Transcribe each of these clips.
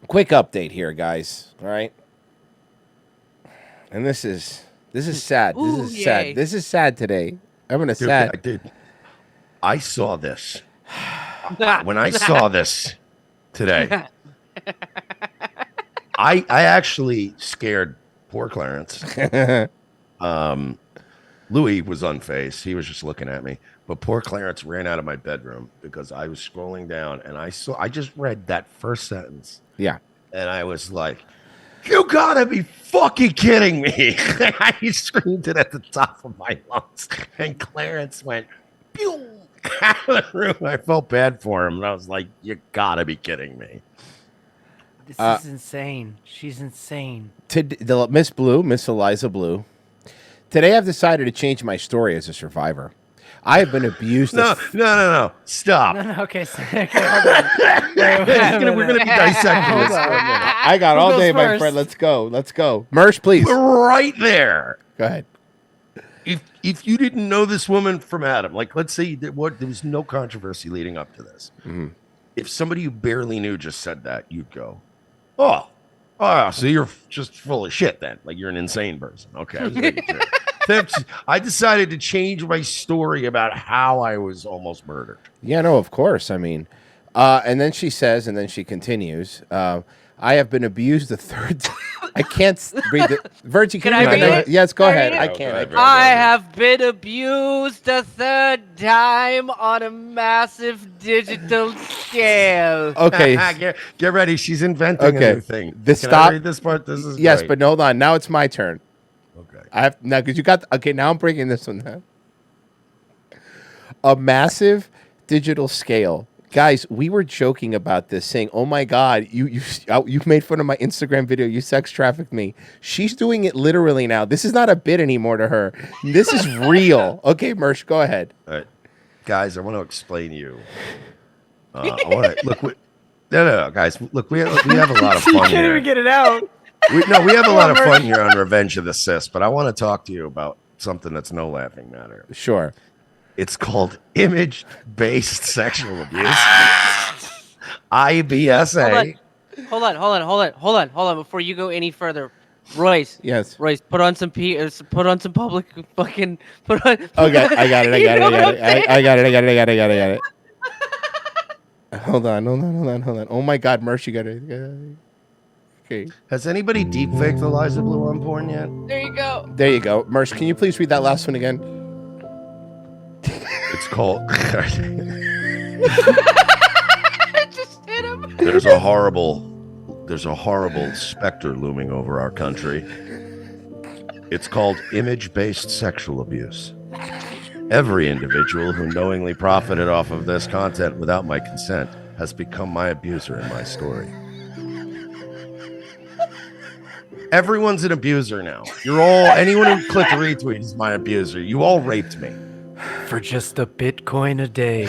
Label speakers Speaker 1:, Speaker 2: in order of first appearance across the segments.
Speaker 1: quick update here, guys. All right, and this is sad.
Speaker 2: Ooh,
Speaker 1: This is
Speaker 2: yay.
Speaker 1: sad. This is sad today. I'm gonna
Speaker 3: Dude,
Speaker 1: sad.
Speaker 3: I saw this. When I saw this today, I actually scared poor Clarence. Louis was unfazed. He was just looking at me. But poor Clarence ran out of my bedroom because I was scrolling down and I just read that first sentence.
Speaker 1: Yeah.
Speaker 3: And I was like, you gotta be fucking kidding me. I screamed it at the top of my lungs. And Clarence went, pew, out of the room. I felt bad for him. And I was like, you gotta be kidding me.
Speaker 4: This is insane. She's insane.
Speaker 1: Miss Blue, Miss Eliza Blue. Today I've decided to change my story as a survivor. I have been abused.
Speaker 3: No. Stop.
Speaker 4: No, okay, hold on.
Speaker 3: We're going to be dissecting this for a minute.
Speaker 1: I got all day, my friend. Let's go. Mersh, please.
Speaker 3: We're right there.
Speaker 1: Go ahead.
Speaker 3: If you didn't know this woman from Adam, like let's say there was no controversy leading up to this.
Speaker 1: Mm-hmm.
Speaker 3: If somebody you barely knew just said that, you'd go, oh, so you're just full of shit then. Like you're an insane person. Okay. I decided to change my story about how I was almost murdered.
Speaker 1: Yeah, no, of course. I mean, and then she says, and then she continues, I have been abused the third time. I can't read it. Virgie, can I read it? Yes, go ahead. I can't.
Speaker 2: I have been abused the third time on a massive digital scale.
Speaker 1: Okay.
Speaker 3: Get ready. She's inventing a new thing. Can I read this part? This is
Speaker 1: yes,
Speaker 3: great.
Speaker 1: but hold on. Now it's my turn.
Speaker 3: Okay.
Speaker 1: I have now because you got now I'm breaking this one down. A massive digital scale. Guys, we were joking about this, saying, "Oh my God, you've made fun of my Instagram video. You sex trafficked me." She's doing it literally now. This is not a bit anymore to her. This is real. Okay, Mersh, go ahead.
Speaker 3: All right, guys, I want to explain to you. No, guys. Look, we have a lot of fun
Speaker 4: You can't
Speaker 3: here.
Speaker 4: even get it out.
Speaker 3: We have a lot of fun here on Revenge of the Cis, but I want to talk to you about something that's no laughing matter.
Speaker 1: Sure.
Speaker 3: It's called image-based sexual abuse. IBSA.
Speaker 2: Hold on. Before you go any further, Royce.
Speaker 1: Yes.
Speaker 2: Royce, put on some public fucking.
Speaker 1: Okay, I got it. I got it. Hold on. Oh my God, Mersh, you got it. Okay.
Speaker 3: Has anybody deepfaked Eliza Blue on porn yet?
Speaker 2: There you go.
Speaker 1: There you go. Mersh, can you please read that last one again?
Speaker 3: It's called.
Speaker 2: I just hit him.
Speaker 3: There's a horrible specter looming over our country. It's called image-based sexual abuse. Every individual who knowingly profited off of this content without my consent has become my abuser in my story. Everyone's an abuser now. Anyone who clicked retweet is my abuser. You all raped me.
Speaker 4: For just a Bitcoin a day,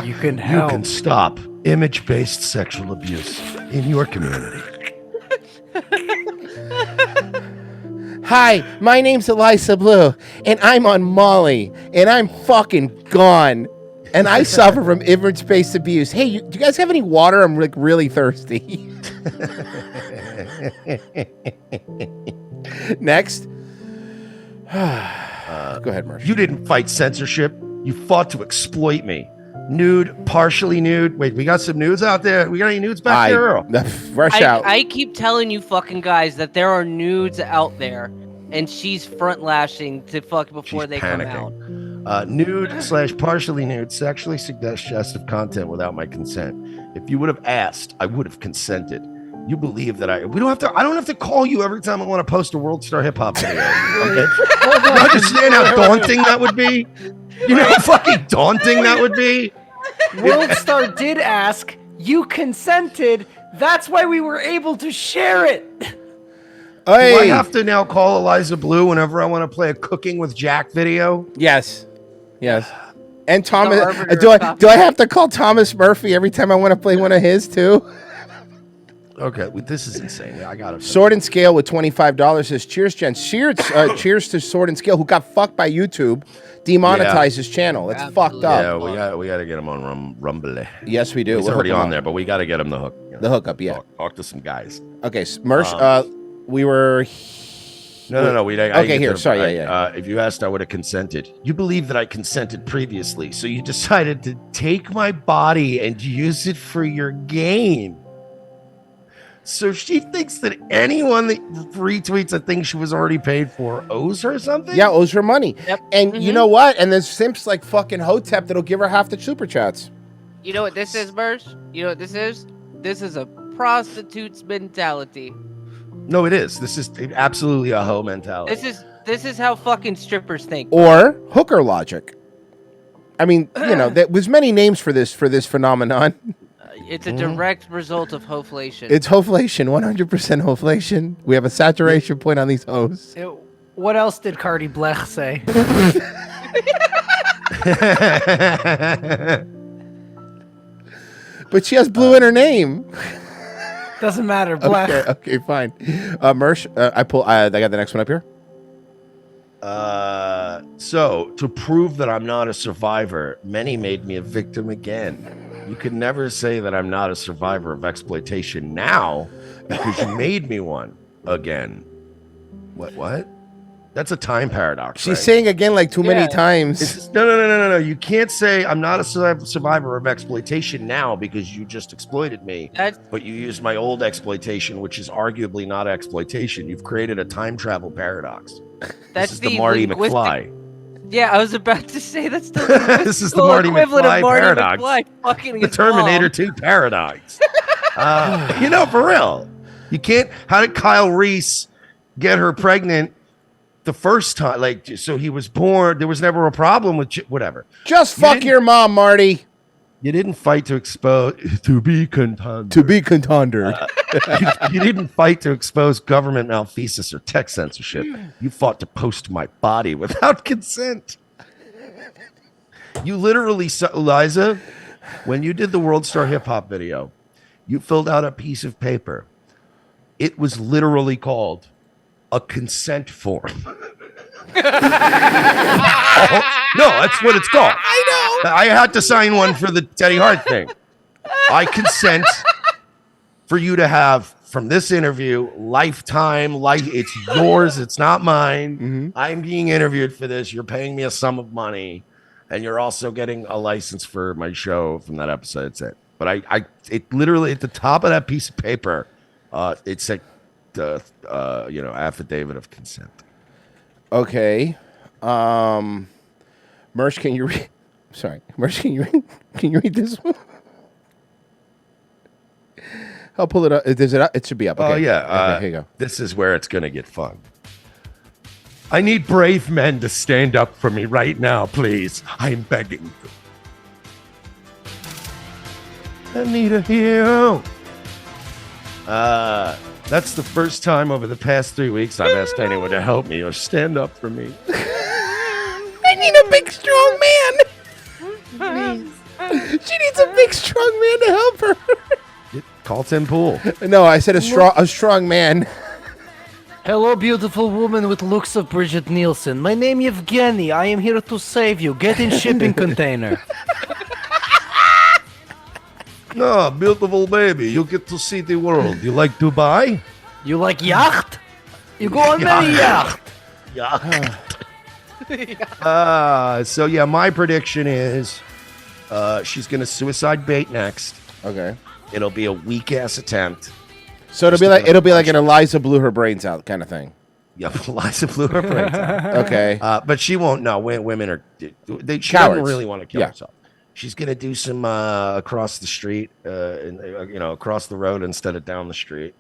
Speaker 4: you can help.
Speaker 3: You can stop image-based sexual abuse in your community.
Speaker 1: Hi, my name's Eliza Blue, and I'm on Molly, and I'm fucking gone, and I suffer from image-based abuse. Hey, do you guys have any water? I'm like really thirsty. Next. Go ahead, Marshall.
Speaker 3: You didn't fight censorship. You fought to exploit me. Nude, partially nude. Wait, we got some nudes out there. We got any nudes back there?
Speaker 1: Rush out.
Speaker 2: I keep telling you fucking guys that there are nudes out there, and she's front lashing to fuck before they come out.
Speaker 3: Nude/partially nude, sexually suggestive content without my consent. If you would have asked, I would have consented. You believe that I don't have to call you every time I want to post a World Star Hip Hop video. Okay? You understand how daunting that would be? You know how fucking daunting that would be?
Speaker 4: World Star did ask, you consented, that's why we were able to share it.
Speaker 1: Hey.
Speaker 3: Do I have to now call Eliza Blue whenever I want to play a Cooking with Jack video?
Speaker 1: Yes. And Thomas, do I have to call Thomas Murphy every time I want to play one of his too?
Speaker 3: Okay, this is insane. I got it.
Speaker 1: Sword and Scale with $25 says, cheers, Jen. Cheers to Sword and Scale, who got fucked by YouTube, demonetized his channel. That's fucked up.
Speaker 3: Yeah, we got to get him on Rumble.
Speaker 1: Yes, we do.
Speaker 3: He's
Speaker 1: We'll
Speaker 3: already
Speaker 1: hook him
Speaker 3: on
Speaker 1: up.
Speaker 3: there, but we got to get him the hook.
Speaker 1: The hookup, yeah.
Speaker 3: Talk to some guys.
Speaker 1: Okay, Mersh, we were...
Speaker 3: No.
Speaker 1: Okay, here. Sorry, yeah.
Speaker 3: If you asked, I would have consented. You believe that I consented previously, so you decided to take my body and use it for your gain. So she thinks that anyone that retweets a thing she was already paid for owes her something?
Speaker 1: Yeah, owes her money.
Speaker 2: Yep.
Speaker 1: And you know what? And there's simps like fucking Hotep that'll give her half the super chats.
Speaker 2: You know what this is, Mersh? You know what this is? This is a prostitute's mentality.
Speaker 3: No, it is. This is absolutely a hoe mentality.
Speaker 2: This is how fucking strippers think.
Speaker 1: Or hooker logic. I mean, you know, there's many names for this phenomenon.
Speaker 2: It's a direct result of hoflation.
Speaker 1: It's hoflation, 100% hoflation. We have a saturation point on these hoes.
Speaker 4: What else did Cardi Blech say?
Speaker 1: But she has blue in her name.
Speaker 4: Doesn't matter, Blech.
Speaker 1: Okay, fine. Mersh, I got the next one up here.
Speaker 3: So to prove that I'm not a survivor, many made me a victim again. You can never say that I'm not a survivor of exploitation now because you made me one again. What? That's a time paradox.
Speaker 1: She's saying again like too many times.
Speaker 3: No. You can't say I'm not a survivor of exploitation now because you just exploited me. But you used my old exploitation, which is arguably not exploitation. You've created a time travel paradox.
Speaker 2: That's
Speaker 3: this is the Marty McFly.
Speaker 2: Yeah, I was about to say that's the
Speaker 3: this is the Marty McFly paradox.
Speaker 2: Fucking
Speaker 3: the Terminator 2 paradox. For real. You can't. How did Kyle Reese get her pregnant the first time? Like, so he was born. There was never a problem with whatever.
Speaker 1: Just fuck your mom, Marty.
Speaker 3: You didn't fight to expose to be contended. You didn't fight to expose government malfeasance or tech censorship. You fought to post my body without consent. You literally, Eliza, when you did the World Star Hip Hop video, you filled out a piece of paper. It was literally called a consent form. No, that's what it's called.
Speaker 1: I know.
Speaker 3: I had to sign one for the Teddy Hart thing. I consent for you to have from this interview lifetime. It's yours. It's not mine.
Speaker 1: Mm-hmm.
Speaker 3: I'm being interviewed for this. You're paying me a sum of money, and you're also getting a license for my show from that episode. That's it. But it literally at the top of that piece of paper, it said the affidavit of consent.
Speaker 1: Okay. Mersh, can you read? Sorry, Mersh, can you read this one? I'll pull it up. Is it up? It should be up. Okay.
Speaker 3: Oh yeah.
Speaker 1: Okay, here you go.
Speaker 3: This is where it's gonna get fun. I need brave men to stand up for me right now, please. I'm begging you. I need a hero. That's the first time over the past 3 weeks I've asked anyone to help me or stand up for me.
Speaker 1: I need a big, strong man. She needs a big, strong man to help her.
Speaker 3: Call Tim Pool.
Speaker 1: No, I said a strong man.
Speaker 4: Hello, beautiful woman with looks of Bridget Nielsen. My name is Evgeny. I am here to save you. Get in shipping container.
Speaker 3: No, beautiful baby. You get to see the world. You like Dubai?
Speaker 4: You like yacht? You go on many yacht.
Speaker 3: So yeah, my prediction is she's gonna suicide bait next.
Speaker 1: Okay.
Speaker 3: It'll be a weak ass attempt.
Speaker 1: So it'll be like an Eliza blew her brains out kind of thing.
Speaker 3: Yeah, Eliza blew her brains out.
Speaker 1: Okay.
Speaker 3: But she won't. No, women are. She
Speaker 1: Cowards.
Speaker 3: doesn't really want to kill
Speaker 1: Yeah.
Speaker 3: herself. She's gonna do some across the street, across the road instead of down the street,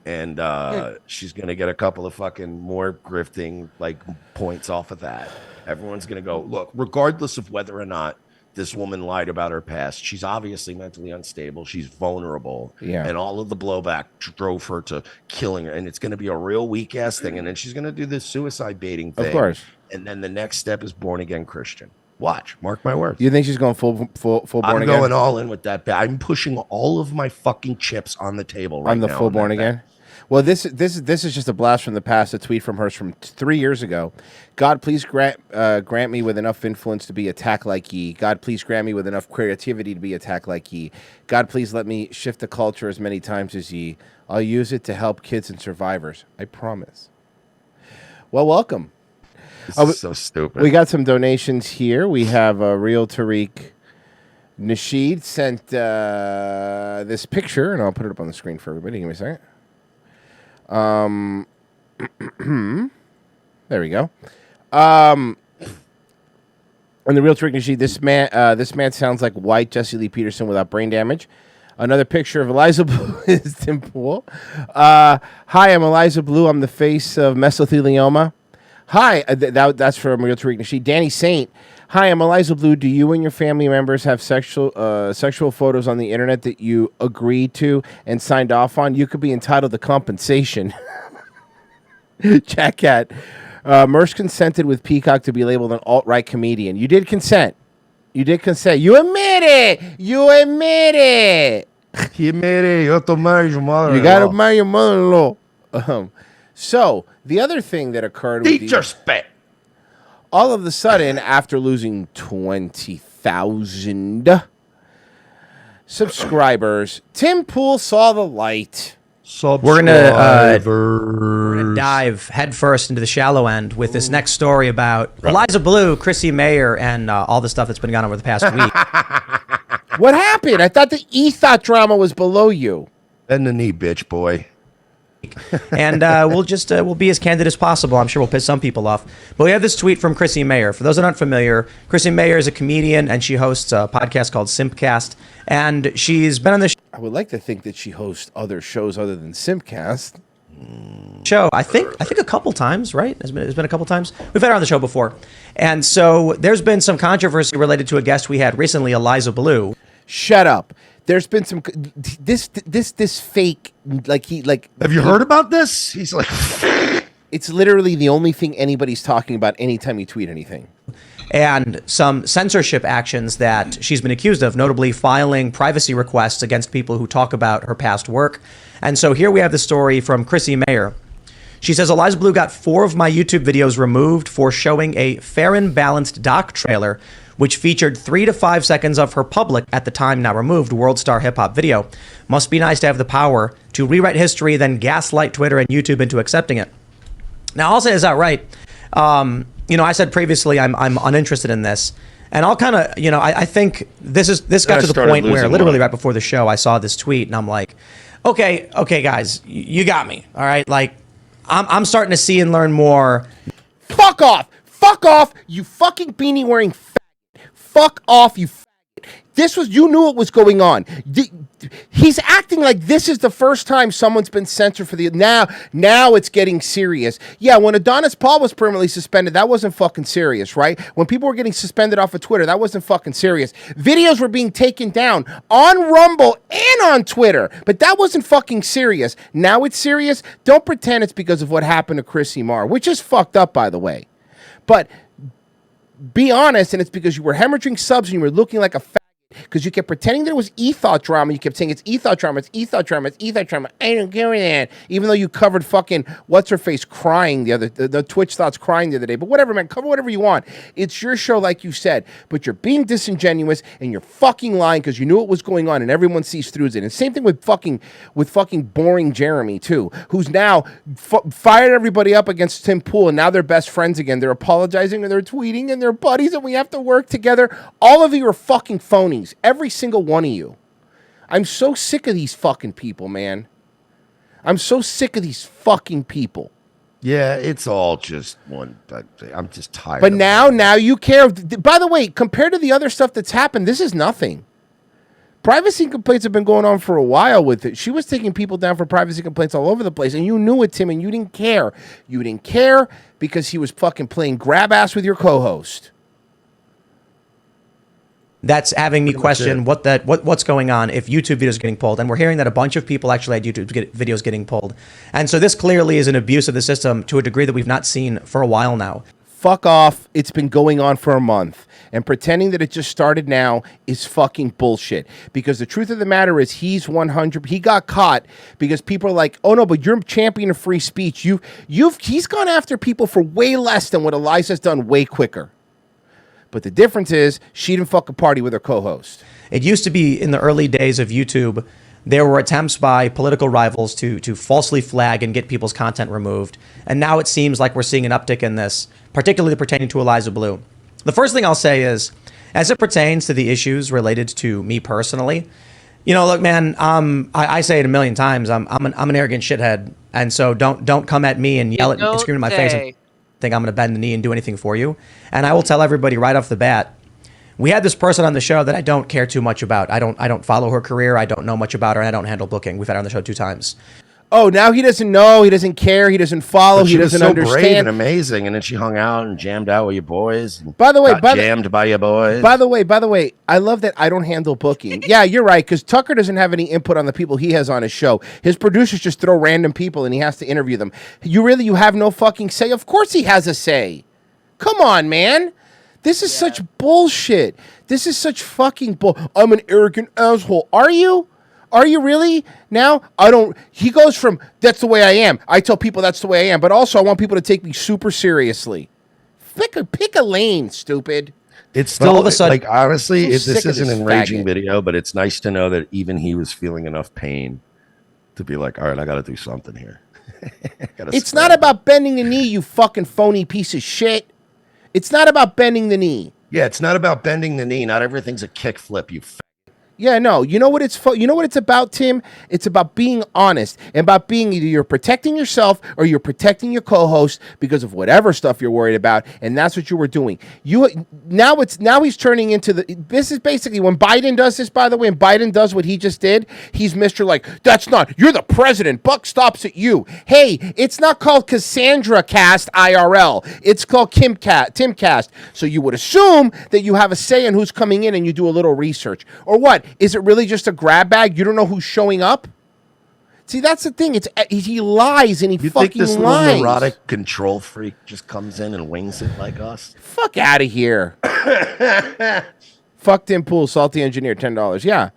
Speaker 3: and she's gonna get a couple of fucking more grifting like points off of that. Everyone's gonna go, look, regardless of whether or not this woman lied about her past, she's obviously mentally unstable. She's vulnerable, and all of the blowback drove her to killing her. And it's gonna be a real weak ass thing. And then she's gonna do this suicide baiting thing.
Speaker 1: Of course.
Speaker 3: And then the next step is born again Christian. Watch, mark my words.
Speaker 1: You think she's going full born
Speaker 3: I'm
Speaker 1: again?
Speaker 3: going all in with that. I'm pushing all of my fucking chips on the table right now.
Speaker 1: On the full born again? Well, this is just a blast from the past. A tweet from hers from 3 years ago. God, please grant me with enough influence to be attacked like ye. God, please grant me with enough creativity to be attacked like ye. God, please let me shift the culture as many times as ye. I'll use it to help kids and survivors. I promise. Well, welcome.
Speaker 3: This is so stupid.
Speaker 1: We got some donations here. We have Real Tariq Nasheed sent this picture, and I'll put it up on the screen for everybody. Give me a second. There we go. And the Real Tariq Nasheed, this man sounds like white Jesse Lee Peterson without brain damage. Another picture of Eliza Blue is Tim Pool. Hi, I'm Eliza Blue. I'm the face of mesothelioma. Hi, that's from Real Tariq Nasheed. Danny Saint. Hi, I'm Eliza Blue. Do you and your family members have sexual photos on the internet that you agreed to and signed off on? You could be entitled to compensation. Jack Cat. Merce consented with Peacock to be labeled an alt-right comedian. You did consent. You did consent. You admit it. You admit it.
Speaker 3: He admit it. You have to marry your mother.
Speaker 1: You got to marry your mother-in-law. So, the other thing that occurred with
Speaker 3: Teacher spit.
Speaker 1: All of a sudden, after losing 20,000 subscribers, Tim Pool saw the light.
Speaker 5: We're gonna dive headfirst into the shallow end with this next story about Eliza Blue, Chrissy Mayer, and all the stuff that's been going on over the past week.
Speaker 1: What happened? I thought the ETHOT drama was below you.
Speaker 3: Bend the knee, bitch boy.
Speaker 5: And we'll be as candid as possible. I'm sure we'll piss some people off. But we have this tweet from Chrissy Mayer. For those that aren't familiar, Chrissy Mayer is a comedian, and she hosts a podcast called Simpcast. And she's been on the
Speaker 1: I would like to think that she hosts other shows other than Simpcast.
Speaker 5: Show, I think a couple times, right? It's been a couple times. We've had her on the show before. And so there's been some controversy related to a guest we had recently, Eliza Blue.
Speaker 1: Shut up. There's been some this fake like.
Speaker 3: Have you heard about this? He's like,
Speaker 1: it's literally the only thing anybody's talking about anytime you tweet anything.
Speaker 5: And some censorship actions that she's been accused of, notably filing privacy requests against people who talk about her past work. And so here we have the story from Chrissy Mayer. She says, Eliza Blue got 4 of my YouTube videos removed for showing a fair and balanced doc trailer, which featured 3 to 5 seconds of her public, at the time now removed, World Star Hip Hop video. Must be nice to have the power to rewrite history, then gaslight Twitter and YouTube into accepting it. Now, I'll say this outright. I said previously I'm uninterested in this. And I'll kind of, I think this got to the point where literally right before the show, I saw this tweet and I'm like, okay, guys, you got me. All right. Like, I'm starting to see and learn more.
Speaker 1: Fuck off, you fucking beanie wearing faggot. Fuck off, you faggot. You knew what was going on. He's acting like this is the first time someone's been censored for now it's getting serious. Yeah, when Adonis Paul was permanently suspended, that wasn't fucking serious, right? When people were getting suspended off of Twitter, that wasn't fucking serious. Videos were being taken down on Rumble and on Twitter, but that wasn't fucking serious. Now it's serious. Don't pretend it's because of what happened to Chrissy Marr, which is fucked up, by the way. But be honest, and it's because you were hemorrhaging subs and you were looking like a fat. Because you kept pretending there was ETHOT drama. You kept saying it's ETHOT drama, it's ETHOT drama, it's ETHOT drama. I don't give a that. Even though you covered fucking what's-her-face crying the Twitch thoughts crying the other day. But whatever, man. Cover whatever you want. It's your show, like you said. But you're being disingenuous and you're fucking lying because you knew what was going on and everyone sees through it. And same thing with fucking boring Jeremy, too, who's now fired everybody up against Tim Pool, and now they're best friends again. They're apologizing and they're tweeting and they're buddies and we have to work together. All of you are fucking phonies. Every single one of you. I'm so sick of these fucking people, man. I'm so sick of these fucking people.
Speaker 3: Yeah, it's all just one. I'm just tired.
Speaker 1: But now you care. By the way, compared to the other stuff that's happened, this is nothing. Privacy complaints have been going on for a while with it. She was taking people down for privacy complaints all over the place, and you knew it, Tim, and you didn't care. You didn't care because he was fucking playing grab ass with your co-host.
Speaker 5: That's having me question what's going on if YouTube videos are getting pulled. And we're hearing that a bunch of people actually had YouTube videos getting pulled. And so this clearly is an abuse of the system to a degree that we've not seen for a while now.
Speaker 1: fuck off. It's been going on for a month. And pretending that it just started now is fucking bullshit. Because the truth of the matter is he's 100. He got caught because people are like, oh no, but you're a champion of free speech. He's gone after people for way less than what Eliza's done way quicker. But the difference is she didn't fuck a party with her co-host.
Speaker 5: It used to be in the early days of YouTube, there were attempts by political rivals to falsely flag and get people's content removed. And now it seems like we're seeing an uptick in this, particularly pertaining to Eliza Blue. The first thing I'll say is, as it pertains to the issues related to me personally, look, man, I say it a million times. I'm an arrogant shithead, and so don't come at me and yell at me and scream in my face and think I'm going to bend the knee and do anything for you. And I will tell everybody right off the bat, we had this person on the show that I don't care too much about. I don't follow her career. I don't know much about her, and I don't handle booking. We've had her on the show 2 times.
Speaker 1: Oh, now he doesn't know. He doesn't care. He doesn't follow.
Speaker 3: But
Speaker 1: he doesn't
Speaker 3: so
Speaker 1: understand.
Speaker 3: Brave and amazing, and then she hung out and jammed out with your boys.
Speaker 1: By the way,
Speaker 3: jammed by your boys.
Speaker 1: By the way, I love that I don't handle booking. Yeah, you're right, because Tucker doesn't have any input on the people he has on his show. His producers just throw random people, and he has to interview them. You have no fucking say? Of course he has a say. Come on, man. This is such bullshit. This is such fucking bull. I'm an arrogant asshole. Are you? Are you really? Now, he goes from, that's the way I am. I tell people that's the way I am. But also, I want people to take me super seriously. Pick a lane, stupid.
Speaker 3: It's still,
Speaker 5: all of a sudden,
Speaker 3: like, honestly, this
Speaker 1: sick of
Speaker 3: is an
Speaker 1: this
Speaker 3: enraging
Speaker 1: faggot.
Speaker 3: video, but it's nice to know that even he was feeling enough pain to be like, all right, I got to do something here.
Speaker 1: It's not about bending the knee, you fucking phony piece of shit. It's not about bending the knee.
Speaker 3: Yeah, it's not about bending the knee. Not everything's a kickflip, you
Speaker 1: Yeah, no. You know what it's about, Tim? It's about being honest and about being either you're protecting yourself or you're protecting your co-host because of whatever stuff you're worried about, and that's what you were doing. Now he's turning into this is basically when Biden does this, by the way, and Biden does what he just did, he's Mr. like, that's not, you're the president, buck stops at you. Hey, it's not called Cassandra Cast IRL. It's called Timcast. So you would assume that you have a say in who's coming in and you do a little research. Or what? Is it really just a grab bag? You don't know who's showing up? See, that's the thing. He lies and he fucking
Speaker 3: think this
Speaker 1: lies.
Speaker 3: little neurotic control freak just comes in and wings it like us?
Speaker 1: Fuck out of here. Fuck Tim Pool, salty engineer, $10. Yeah.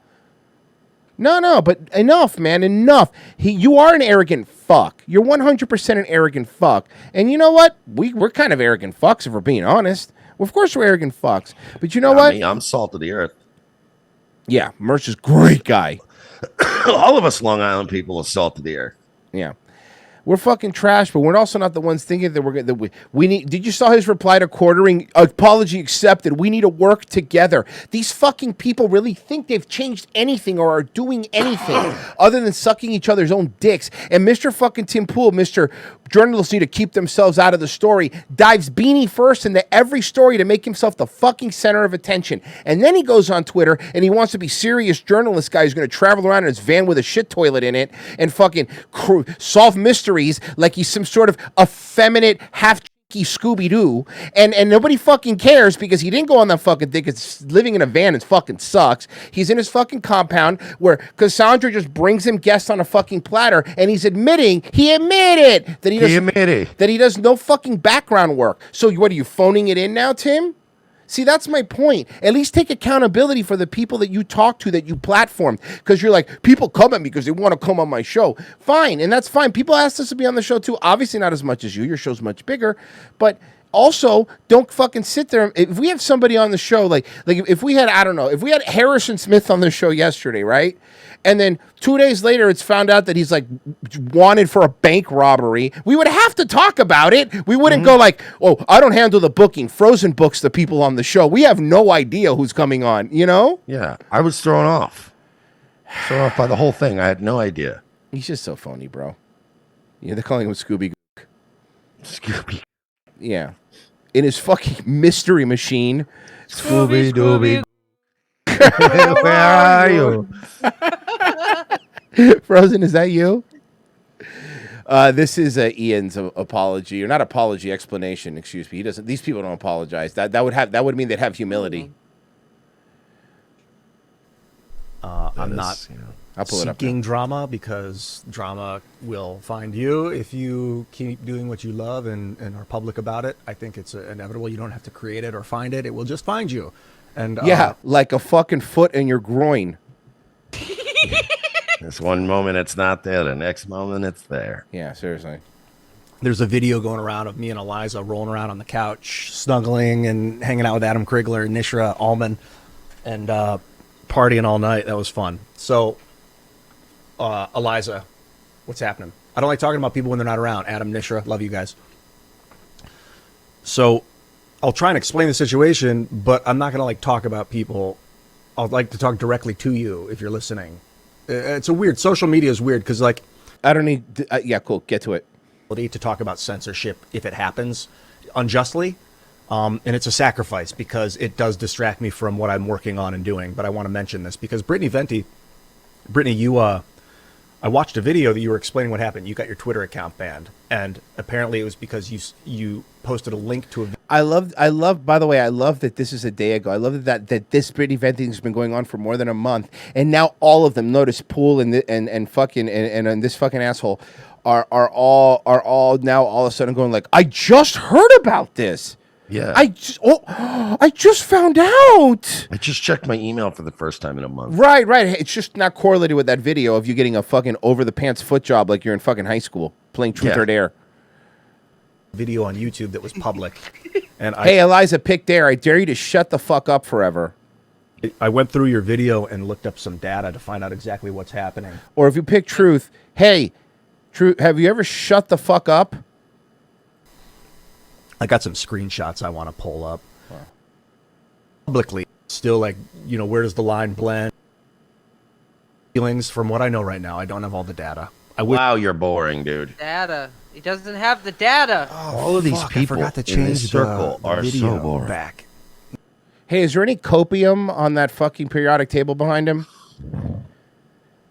Speaker 1: No, but enough, man, enough. You are an arrogant fuck. You're 100% an arrogant fuck. And you know what? We're kind of arrogant fucks if we're being honest. Well, of course we're arrogant fucks. But you know what?
Speaker 3: I'm salt of the earth.
Speaker 1: Yeah, Merch is a great guy.
Speaker 3: All of us Long Island people are salt of the earth.
Speaker 1: Yeah. We're fucking trash, but we're also not the ones thinking that we need. Did you saw his reply to Quartering? Apology accepted. We need to work together. These fucking people really think they've changed anything or are doing anything other than sucking each other's own dicks. And Mr. fucking Tim Pool, Mr. Journalists need to keep themselves out of the story, dives beanie first into every story to make himself the fucking center of attention. And then he goes on Twitter and he wants to be serious journalist guy who's going to travel around in his van with a shit toilet in it and fucking solve mysteries like he's some sort of effeminate half Scooby-Doo, and nobody fucking cares because he didn't go on that fucking thing. It's living in a van. It fucking sucks. He's in his fucking compound where Cassandra just brings him guests on a fucking platter, and he admitted that he does no fucking background work. So what are you phoning it in now, Tim? See, that's my point. At least take accountability for the people that you talk to, that you platform. Because you're like, people come at me because they want to come on my show. Fine, and that's fine. People asked us to be on the show too. Obviously not as much as you. Your show's much bigger. But also, don't fucking sit there. If we have somebody on the show, like if we had, I don't know, if we had Harrison Smith on the show yesterday, right? And then 2 days later, it's found out that he's like wanted for a bank robbery. We would have to talk about it. We wouldn't go like, oh, I don't handle the booking. Frozen books the people on the show. We have no idea who's coming on, you know?
Speaker 3: Yeah, I was thrown off. Thrown off by the whole thing. I had no idea.
Speaker 1: He's just so phony, bro. Yeah, they're calling him Scooby.
Speaker 3: Scooby.
Speaker 1: Yeah. In his fucking mystery machine.
Speaker 3: Scooby Dooby. Where are you?
Speaker 1: Frozen, is that you? This is Ian's apology, or not apology, explanation. Excuse me. He doesn't. These people don't apologize. That would mean they'd have humility.
Speaker 6: I'm not.
Speaker 1: I'll pull it up.
Speaker 6: seeking drama, because drama will find you if you keep doing what you love and are public about it. I think it's inevitable. You don't have to create it or find it. It will just find you. And
Speaker 1: Yeah, like a fucking foot in your groin.
Speaker 3: This one moment it's not there, the next moment it's there.
Speaker 1: Yeah, seriously.
Speaker 6: there's a video going around of me and Eliza rolling around on the couch, snuggling and hanging out with Adam Krigler and Nishra Allman, and partying all night. That was fun. So, Eliza, what's happening? I don't like talking about people when they're not around. Adam, Nishra, love you guys. So, I'll try and explain the situation, but I'm not going to like talk about people. I'd like to talk directly to you if you're listening. It's a weird, social media is weird because like,
Speaker 1: I don't need, yeah, cool, get to it.
Speaker 6: to talk about censorship if it happens unjustly. And it's a sacrifice because it does distract me from what I'm working on and doing. But I want to mention this because Brittany Venti, you, I watched a video that you were explaining what happened. You got your Twitter account banned, and apparently it was because you posted a link to a.
Speaker 1: I love. By the way, I love that this is a day ago. I love that this Brittany Venti has been going on for more than a month, and now all of them, notice Poole and fucking and this fucking asshole, are all now all of a sudden going like, I just heard about this.
Speaker 3: Yeah.
Speaker 1: I just found out.
Speaker 3: I just checked my email for the first time in a month.
Speaker 1: Right. It's just not correlated with that video of you getting a fucking over the pants foot job like you're in fucking high school playing Truth or Dare.
Speaker 6: Video on YouTube that was public, and
Speaker 1: hey, Eliza, pick Dare. I dare you to shut the fuck up forever.
Speaker 6: I went through your video and looked up some data to find out exactly what's happening.
Speaker 1: Or if you pick Truth, hey, Truth, have you ever shut the fuck up?
Speaker 6: I got some screenshots I want to pull up. Wow. Publicly, still like, where does the line blend? Feelings, from what I know right now, I don't have all the data.
Speaker 3: Wow, you're boring, dude.
Speaker 2: Data. He doesn't have the data.
Speaker 3: All of these people
Speaker 6: I forgot to
Speaker 3: in
Speaker 6: change
Speaker 3: this circle
Speaker 6: the
Speaker 3: are
Speaker 6: video
Speaker 3: so boring.
Speaker 6: back.
Speaker 1: Hey, is there any copium on that fucking periodic table behind him?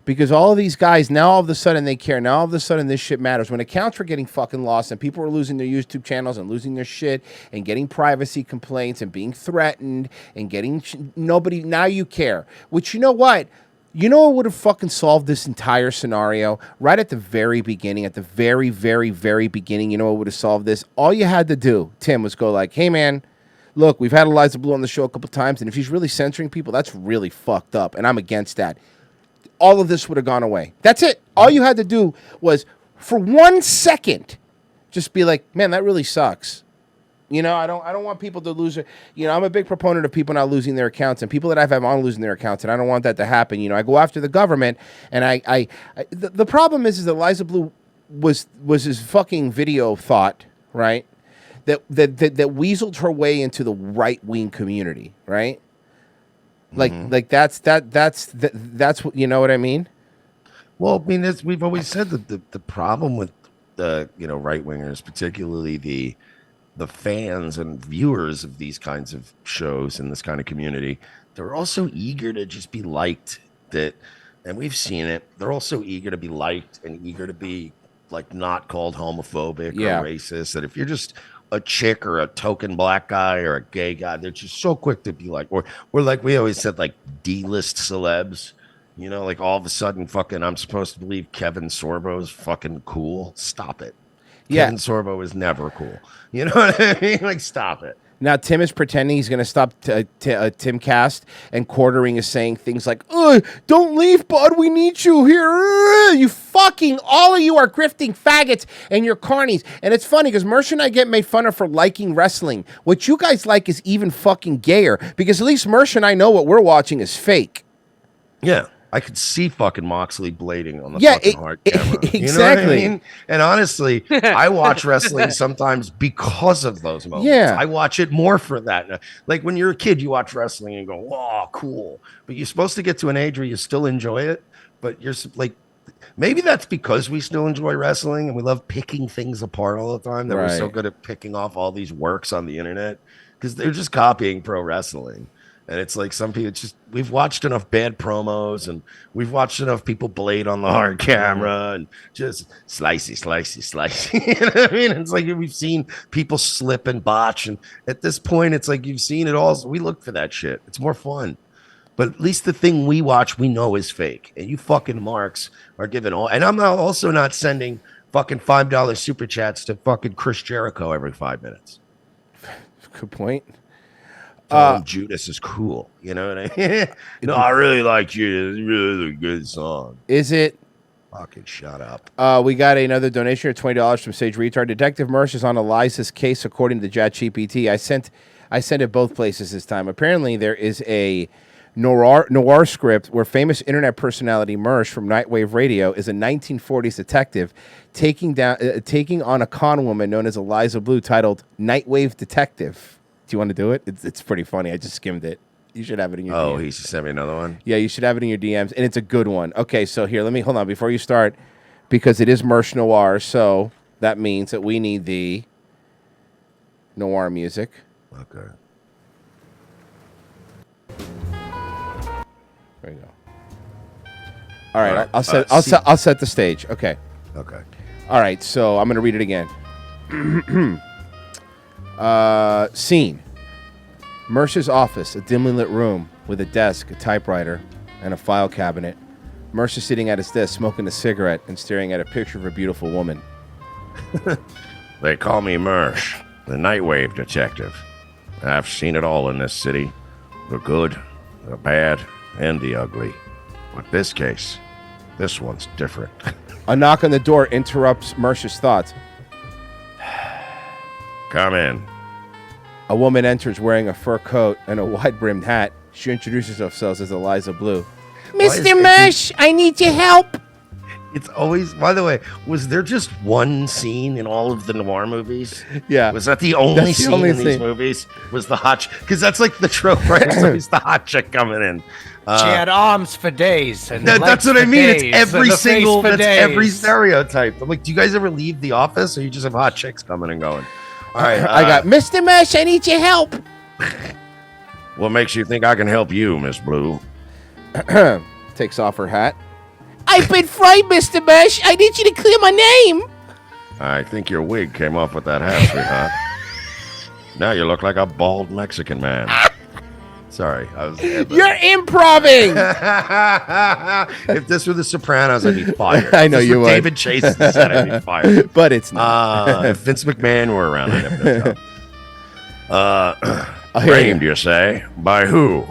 Speaker 1: Because all of these guys, now all of a sudden they care. Now all of a sudden this shit matters. When accounts were getting fucking lost and people were losing their YouTube channels and losing their shit and getting privacy complaints and being threatened and getting nobody, now you care. Which, you know what? You know what would have fucking solved this entire scenario? Right at the very beginning, at the very, very, very beginning, you know what would have solved this? All you had to do, Tim, was go like, hey, man, look, we've had Eliza Blue on the show a couple times, and if she's really censoring people, that's really fucked up, and I'm against that. All of this would have gone away. That's it. All you had to do was, for 1 second, just be like, man, that really sucks. I don't want people to lose. I'm a big proponent of people not losing their accounts and people that I've had on losing their accounts, and I don't want that to happen. I go after the government, and the problem is that Eliza Blue was his fucking video thought, right? That weaseled her way into the right wing community, right? Like that's what, you know what I mean?
Speaker 3: Well, I mean, we've always said that the problem with the right wingers, particularly the fans and viewers of these kinds of shows in this kind of community, they're also eager to just be liked. And we've seen it. They're also eager to be liked and eager to be like not called homophobic or racist. That if you're just a chick or a token black guy or a gay guy, they're just so quick to be like, or like we always said, like D-list celebs, like all of a sudden fucking I'm supposed to believe Kevin Sorbo is fucking cool. Stop it.
Speaker 1: Yeah.
Speaker 3: Kevin Sorbo is never cool. You know what I mean? Like, stop it.
Speaker 1: Now, Tim is pretending he's going to stop Timcast, and Quartering is saying things like, don't leave, bud. We need you here. You fucking, all of you are grifting faggots and you're carnies. And it's funny because Mersh and I get made fun of for liking wrestling. What you guys like is even fucking gayer because at least Mersh and I know what we're watching is fake.
Speaker 3: Yeah. I could see fucking Moxley blading on the fucking hard camera.
Speaker 1: Exactly.
Speaker 3: You know what I mean? And honestly, I watch wrestling sometimes because of those moments.
Speaker 1: Yeah.
Speaker 3: I watch it more for that. Like when you're a kid, you watch wrestling and go, "Oh, cool!" But you're supposed to get to an age where you still enjoy it. But you're like, maybe that's because we still enjoy wrestling and we love picking things apart all the time. That we're so good at picking off all these works on the internet because they're just copying pro wrestling. And it's like some people, we've watched enough bad promos and we've watched enough people blade on the hard camera and just slicey. You know what I mean? It's like we've seen people slip and botch. And at this point, it's like you've seen it all. So we look for that shit. It's more fun. But at least the thing we watch, we know is fake. And you fucking marks are giving all. And I'm also not sending fucking $5 super chats to fucking Chris Jericho every 5 minutes.
Speaker 1: Good point.
Speaker 3: Tell him Judas is cool. You know what I mean? No, I really like Judas. It's really a good song.
Speaker 1: Is it?
Speaker 3: Fucking shut up.
Speaker 1: We got another donation of $20 from Sage Retard. Detective Mersh is on Eliza's case, according to ChatGPT. I sent it both places this time. Apparently, there is a Noir script where famous internet personality Mersh from Nightwave Radio is a 1940s detective taking on a con woman known as Eliza Blue, titled Nightwave Detective. Do you want to do it? It's pretty funny. I just skimmed it. You should have it in your DMs.
Speaker 3: Oh, he sent me another one?
Speaker 1: Yeah, you should have it in your DMs, and it's a good one. Okay, so here, hold on before you start, because it is Mersh Noir, so that means that we need the Noir music.
Speaker 3: Okay.
Speaker 1: There you go. All right, I'll set the stage. Okay.
Speaker 3: Okay.
Speaker 1: All right, so I'm going to read it again. Scene. Mersh's office, a dimly lit room with a desk, a typewriter, and a file cabinet. Mersh is sitting at his desk smoking a cigarette and staring at a picture of a beautiful woman.
Speaker 3: They call me Mersh, the Nightwave Detective. I've seen it all in this city. The good, the bad, and the ugly. But this case, this one's different.
Speaker 1: A knock on the door interrupts Mersh's thoughts.
Speaker 3: Come in.
Speaker 1: A woman enters wearing a fur coat and a wide-brimmed hat. She introduces herself as Eliza Blue. Mr. Mersh, I need your help.
Speaker 3: It's always, by the way, was there just one scene in all of the Noir movies?
Speaker 1: Yeah.
Speaker 3: Was that the only scene in these movies? Was the hot because that's like the trope, right? It's always the hot chick coming in.
Speaker 4: She had arms for days. And
Speaker 3: That's what I mean. It's every single, that's
Speaker 4: days.
Speaker 3: every stereotype. I'm like, do you guys ever leave the office or you just have hot chicks coming and going? All right.
Speaker 1: I got Mr. Mersh, I need your help.
Speaker 3: What makes you think I can help you, Miss Blue?
Speaker 1: Takes off her hat. I've been frightened, Mr. Mersh. I need you to clear my name.
Speaker 3: I think your wig came off with that hat, sweetheart. Now you look like a bald Mexican man. Sorry.
Speaker 1: You're improving.
Speaker 3: If this were The Sopranos, I'd be fired.
Speaker 1: I know you would.
Speaker 3: David Chase said I'd be fired.
Speaker 1: But it's not.
Speaker 3: If Vince McMahon were around, I'd have no trouble. Framed, you say? By who?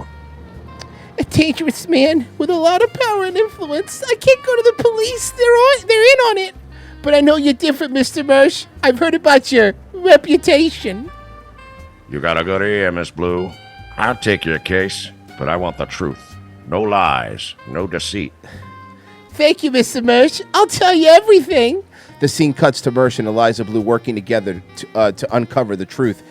Speaker 1: A dangerous man with a lot of power and influence. I can't go to the police. They're in on it. But I know you're different, Mr. Mersh. I've heard about your reputation.
Speaker 3: You got a good ear, Miss Blue. I'll take your case, but I want the truth. No lies, no deceit.
Speaker 1: Thank you, Mr. Mersh. I'll tell you everything. The scene cuts to Mersh and Eliza Blue working together to uncover the truth,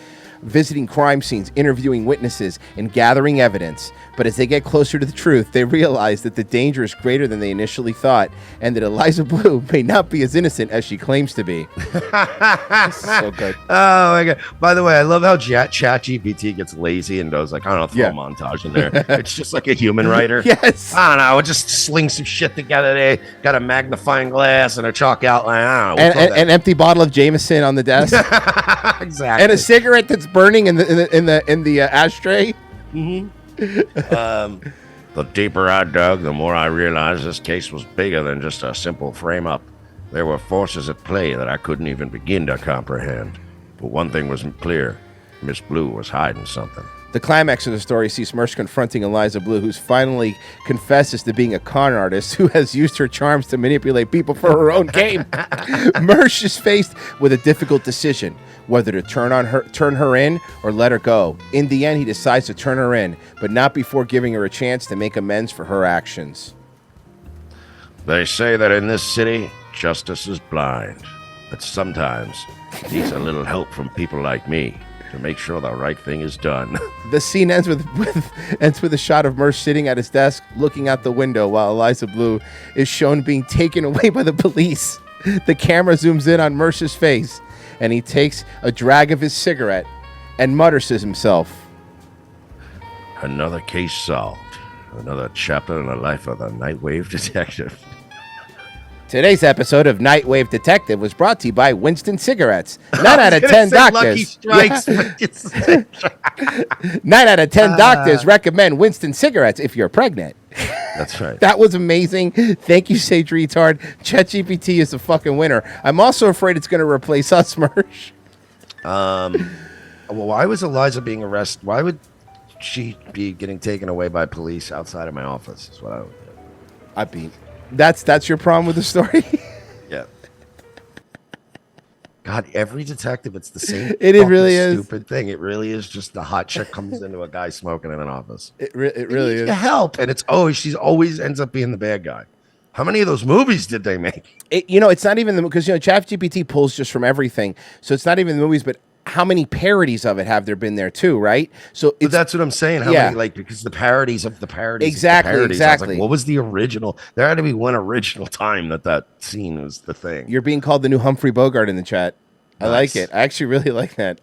Speaker 1: visiting crime scenes, interviewing witnesses, and gathering evidence. But as they get closer to the truth, they realize that the danger is greater than they initially thought, and that Eliza Blue may not be as innocent as she claims to be. So good.
Speaker 3: Oh my god! By the way, I love how ChatGPT gets lazy and goes like, I don't know, throw a montage in there. It's just like a human writer.
Speaker 1: Yes.
Speaker 3: I don't know. It just sling some shit together. They got a magnifying glass and a chalk outline. I don't know.
Speaker 1: And an empty bottle of Jameson on the desk.
Speaker 3: Exactly.
Speaker 1: And a cigarette that's burning in the ashtray.
Speaker 3: Mm-hmm. The deeper I dug, the more I realized this case was bigger than just a simple frame-up. There were forces at play that I couldn't even begin to comprehend. But one thing was clear. Miss Blue was hiding something.
Speaker 1: The climax of the story sees Mersh confronting Eliza Blue, who's finally confesses to being a con artist who has used her charms to manipulate people for her own game. Mersh is faced with a difficult decision, whether to turn her in or let her go. In the end, he decides to turn her in, but not before giving her a chance to make amends for her actions.
Speaker 3: They say that in this city, justice is blind. But sometimes it needs a little help from people like me to make sure the right thing is done.
Speaker 1: The scene ends with a shot of Mersh sitting at his desk, looking out the window while Eliza Blue is shown being taken away by the police. The camera zooms in on Mersh's face, and he takes a drag of his cigarette and mutters to himself.
Speaker 3: Another case solved. Another chapter in the life of the Nightwave Detective.
Speaker 1: Today's episode of Nightwave Detective was brought to you by Winston Cigarettes. 9 out of 10
Speaker 3: Lucky
Speaker 1: doctors.
Speaker 3: Strikes.
Speaker 1: 9 out of 10 doctors recommend Winston Cigarettes if you're pregnant.
Speaker 3: That's right.
Speaker 1: That was amazing. Thank you, Sage Retard. ChatGPT is the fucking winner. I'm also afraid it's going to replace us, Mersh.
Speaker 3: Well, why was Eliza being arrested? Why would she be getting taken away by police outside of my office? Is what I would do.
Speaker 1: That's your problem with the story?
Speaker 3: Yeah. God, every detective, it's the same.
Speaker 1: It really is.
Speaker 3: Stupid thing. It really is just the hot chick comes into a guy smoking in an office.
Speaker 1: It really is.
Speaker 3: To help, and she's always ends up being the bad guy. How many of those movies did they make?
Speaker 1: It's not even because ChatGPT pulls just from everything, so it's not even the movies, but how many parodies of it have there been there too, right? So
Speaker 3: but that's what I'm saying. How many, because the parodies of the parodies.
Speaker 1: Exactly,
Speaker 3: of the parodies.
Speaker 1: exactly.
Speaker 3: I was like, what was the original? There had to be one original time that scene was the thing.
Speaker 1: You're being called the new Humphrey Bogart in the chat. I
Speaker 3: Nice.
Speaker 1: like it. I actually really like that.